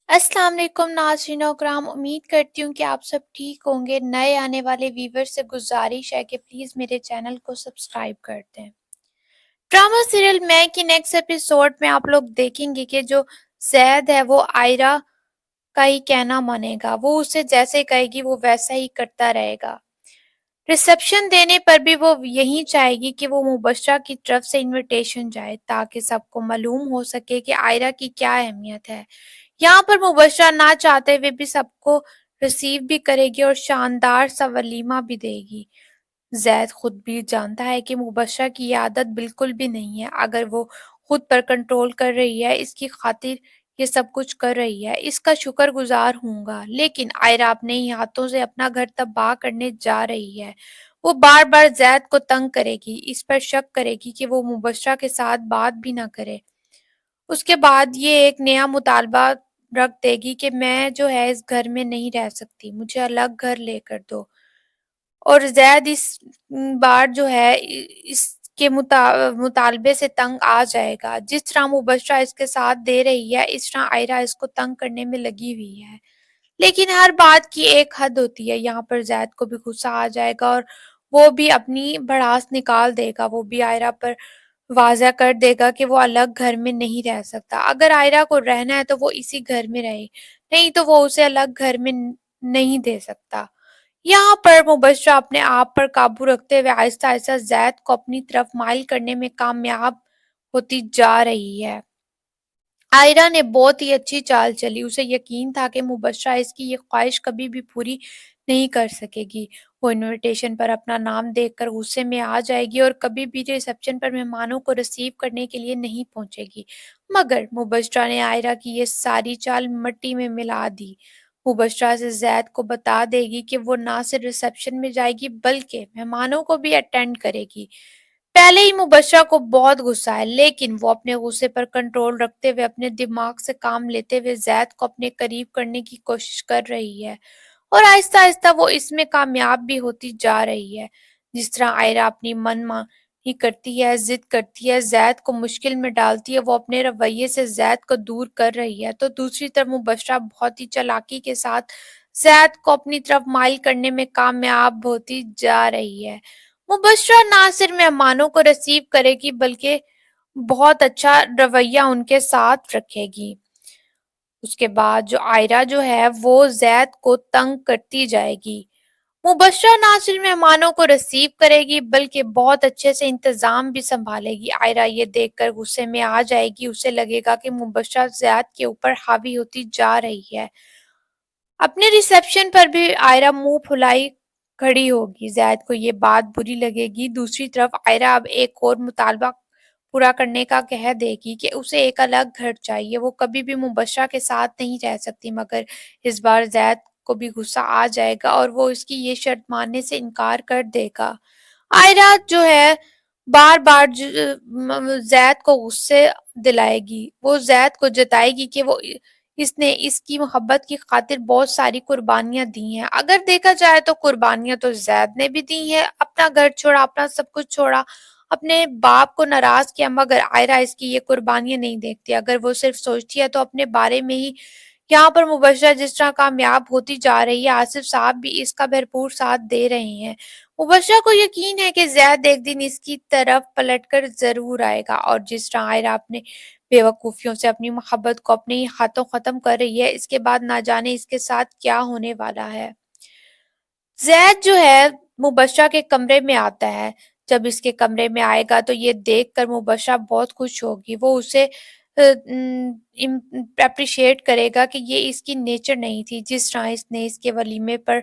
السلام علیکم ناظرین و کرام، امید کرتی ہوں کہ آپ سب ٹھیک ہوں گے۔ نئے آنے والے ویور سے گزارش ہے کہ پلیز میرے چینل کو سبسکرائب کر دیں۔ ڈرامہ سیریل میں کی نیکسٹ ایپیسوڈ میں آپ لوگ دیکھیں گے کہ جو زید ہے وہ آئرہ کا ہی کہنا مانے گا، وہ اسے جیسے کہے گی وہ ویسا ہی کرتا رہے گا۔ ریسیپشن دینے پر بھی وہ یہی چاہے گی کہ وہ مبشرہ کی طرف سے انویٹیشن جائے تاکہ سب کو معلوم ہو سکے کہ آئرہ کی کیا اہمیت ہے۔ یہاں پر مبشرہ نہ چاہتے ہوئے بھی سب کو ریسیو بھی کرے گی اور شاندار سا ولیمہ بھی دے گی۔ زید خود بھی جانتا ہے کہ مبشرہ کی یہ عادت بالکل بھی نہیں ہے، اگر وہ خود پر کنٹرول کر رہی ہے، اس کی خاطر یہ سب کچھ کر رہی ہے، اس کا شکر گزار ہوں گا، لیکن آئرہ اپنے ہی ہاتھوں سے اپنا گھر تباہ کرنے جا رہی ہے۔ وہ بار بار زید کو تنگ کرے گی، اس پر شک کرے گی کہ وہ مبشرہ کے ساتھ بات بھی نہ کرے۔ اس کے بعد یہ ایک نیا مطالبہ رکھ دے گی کہ میں جو ہے اس گھر میں نہیں رہ سکتی، مجھے الگ گھر لے کر دو۔ اور زید اس بار جو ہے اس کے مطالبے سے تنگ آ جائے گا۔ جس طرح مبشرہ اس کے ساتھ دے رہی ہے، اس طرح آئرہ اس کو تنگ کرنے میں لگی ہوئی ہے، لیکن ہر بات کی ایک حد ہوتی ہے۔ یہاں پر زید کو بھی غصہ آ جائے گا اور وہ بھی اپنی بھڑاس نکال دے گا، وہ بھی آئرہ پر واضح کر دے گا کہ وہ الگ گھر میں نہیں رہ سکتا۔ اگر آئرہ کو رہنا ہے تو وہ اسی گھر میں رہے، نہیں تو وہ اسے الگ گھر میں نہیں دے سکتا۔ یہاں پر مبشرہ اپنے آپ پر قابو رکھتے ہوئے آہستہ آہستہ زید کو اپنی طرف مائل کرنے میں کامیاب ہوتی جا رہی ہے۔ آئرہ نے بہت ہی اچھی چال چلی، اسے یقین تھا کہ مبشرہ اس کی یہ خواہش کبھی بھی پوری نہیں کر سکے گی۔ وہ انویٹیشن پر اپنا نام دیکھ کر غصے میں آ جائے گی اور کبھی بھی ریسیپشن پر مہمانوں کو ریسیو کرنے کے لیے نہیں پہنچے گی، مگر مبشرہ نے آئرہ کی یہ ساری چال مٹی میں ملا دی۔ مبشرہ سے زید کو بتا دے گی کہ وہ نہ صرف ریسیپشن میں جائے گی بلکہ مہمانوں کو بھی اٹینڈ کرے گی۔ پہلے ہی مبشرہ کو بہت غصہ ہے، لیکن وہ اپنے غصے پر کنٹرول رکھتے ہوئے اپنے دماغ سے کام لیتے ہوئے زید کو اپنے قریب کرنے کی کوشش کر رہی ہے اور آہستہ آہستہ وہ اس میں کامیاب بھی ہوتی جا رہی ہے۔ جس طرح آئرہ اپنی من مانی کرتی ہے، ضد کرتی ہے، زید کو مشکل میں ڈالتی ہے، وہ اپنے رویے سے زید کو دور کر رہی ہے، تو دوسری طرف مبشرہ بہت ہی چالاکی کے ساتھ زید کو اپنی طرف مائل کرنے میں کامیاب ہوتی جا رہی ہے۔ مبشرہ نہ صرف مہمانوں کو ریسیو کرے گی بلکہ بہت اچھا رویہ ان کے ساتھ رکھے گی۔ اس کے بعد جو آئرہ جو ہے وہ زید کو تنگ کرتی جائے گی۔ مبشرہ نہ صرف مہمانوں کو ریسیو کرے گی بلکہ بہت اچھے سے انتظام بھی سنبھالے گی۔ آئرہ یہ دیکھ کر غصے میں آ جائے گی، اسے لگے گا کہ مبشرہ زید کے اوپر حاوی ہوتی جا رہی ہے۔ اپنے ریسیپشن پر بھی آئرہ منہ پھلائی کھڑی ہوگی، زید کو یہ بات بری لگے گی۔ دوسری طرف آئرہ اب ایک اور مطالبہ پورا کرنے کا کہہ دے گی کہ اسے ایک الگ گھر چاہیے، وہ کبھی بھی مبشرہ کے ساتھ نہیں رہ سکتی، مگر اس بار زید کو بھی غصہ آ جائے گا اور وہ اس کی یہ شرط ماننے سے انکار کر دے گا۔ آئرہ جو ہے بار بار زید کو غصے دلائے گی، وہ زید کو جتائے گی کہ وہ اس نے اس کی محبت کی خاطر بہت ساری قربانیاں دی ہیں۔ اگر دیکھا جائے تو قربانیاں تو زید نے بھی دی ہیں، اپنا گھر چھوڑا، اپنا سب کچھ چھوڑا، اپنے باپ کو ناراض کیا، مگر آئرہ اس کی یہ قربانیاں نہیں دیکھتی۔ اگر وہ صرف سوچتی ہے تو اپنے بارے میں ہی۔ یہاں پر مبشرہ جس طرح کامیاب ہوتی جا رہی ہے، آصف صاحب بھی اس کا بھرپور ساتھ دے رہے ہیں۔ مبشرہ کو یقین ہے کہ زید ایک دن اس کی طرف پلٹ کر ضرور آئے گا، اور جس طرح آئرہ اپنے بے وقوفیوں سے اپنی محبت کو اپنے ہی ہاتھوں ختم کر رہی ہے، اس کے بعد نہ جانے اس کے ساتھ کیا ہونے والا ہے۔ زید جو ہے مبشرہ کے کمرے میں آتا ہے، جب اس کے کمرے میں آئے گا تو یہ دیکھ کر مبشرہ بہت خوش ہوگی، وہ اسے اپریشیٹ کرے گا کہ یہ اس کی نیچر نہیں تھی، جس طرح اس نے اس کے ولیمے پر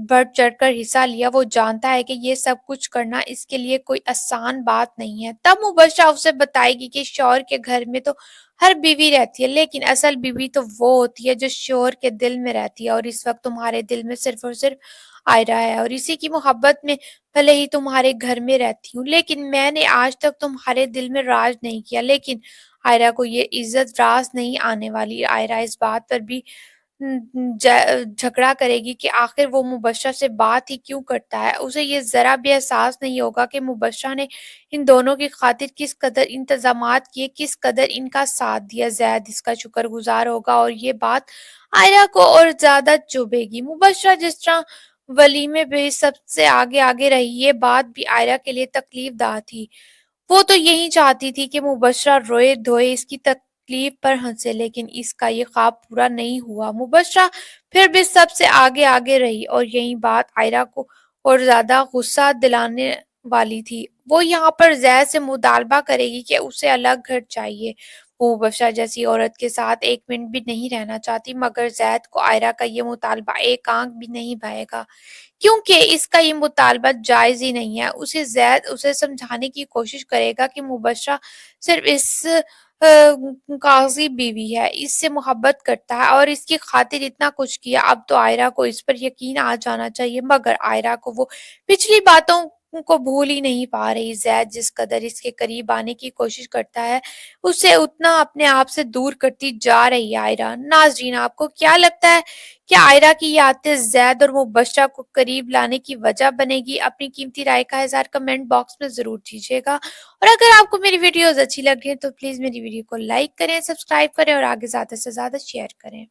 بڑھ چڑھ کر حصہ لیا۔ وہ جانتا ہے کہ یہ سب کچھ کرنا اس کے لیے کوئی آسان بات نہیں ہے۔ تب مبشرہ اسے بتائے گی کہ شوہر کے گھر میں تو ہر بیوی رہتی ہے، لیکن اصل بیوی تو وہ ہوتی ہے جو شوہر کے دل میں رہتی ہے، اور اس وقت تمہارے دل میں صرف اور صرف آئرہ ہے، اور اسی کی محبت میں بھلے ہی تمہارے گھر میں رہتی ہوں، لیکن میں نے آج تک تمہارے دل میں راج نہیں کیا۔ لیکن آئرہ کو یہ عزت راست نہیں آنے والی۔ آئرہ اس بات پر بھی جھگڑا کرے گی کہ آخر وہ مبشرہ سے بات ہی کیوں کرتا ہے۔ اسے یہ ذرا بھی احساس نہیں ہوگا کہ مبشرہ نے ان دونوں کی خاطر کس قدر انتظامات کیے، کس قدر ان کا ساتھ دیا۔ زید اس کا شکر گزار ہوگا اور یہ بات عائرہ کو اور زیادہ چبھے گی۔ مبشرہ جس طرح ولیمے پہ سب سے آگے آگے رہی، یہ بات بھی عائرہ کے لیے تکلیف دہ تھی۔ وہ تو یہی چاہتی تھی کہ مبشرہ روئے دھوئے اس کی تکلیف پر ہنسے، لیکن اس کا یہ خواب پورا نہیں ہوا۔ مبشرہ پھر بھی سب سے آگے آگے رہی اور یہی بات عائرہ کو اور زیادہ غصہ دلانے والی تھی۔ وہ یہاں پر زید سے مطالبہ کرے گی کہ اسے الگ گھر چاہیے۔ وہ مبشرہ جیسی عورت کے ساتھ ایک منٹ بھی نہیں رہنا چاہتی، مگر زید کو عائرہ کا یہ مطالبہ ایک آنکھ بھی نہیں بھائے گا، کیونکہ اس کا یہ مطالبہ جائز ہی نہیں ہے۔ زید اسے سمجھانے کی کوشش کرے گا کہ مبشرہ صرف اس قاضی بیوی ہے، اس سے محبت کرتا ہے اور اس کی خاطر اتنا کچھ کیا، اب تو عائرہ کو اس پر یقین آ جانا چاہیے۔ مگر عائرہ کو وہ پچھلی باتوں کو بھول ہی نہیں پا رہی۔ زید جس قدر اس کے قریب آنے کی کوشش کرتا ہے، اسے اتنا اپنے آپ سے دور کرتی جا رہی ہے عائرہ۔ ناظرین، آپ کو کیا لگتا ہے کہ عائرہ کی یہ عادت زید اور مبشرہ کو قریب لانے کی وجہ بنے گی؟ اپنی قیمتی رائے کا اظہار کمنٹ باکس میں ضرور دیجیے گا، اور اگر آپ کو میری ویڈیوز اچھی لگ رہی ہیں تو پلیز میری ویڈیو کو لائک کریں، سبسکرائب کریں اور آگے زیادہ سے زیادہ شیئر کریں۔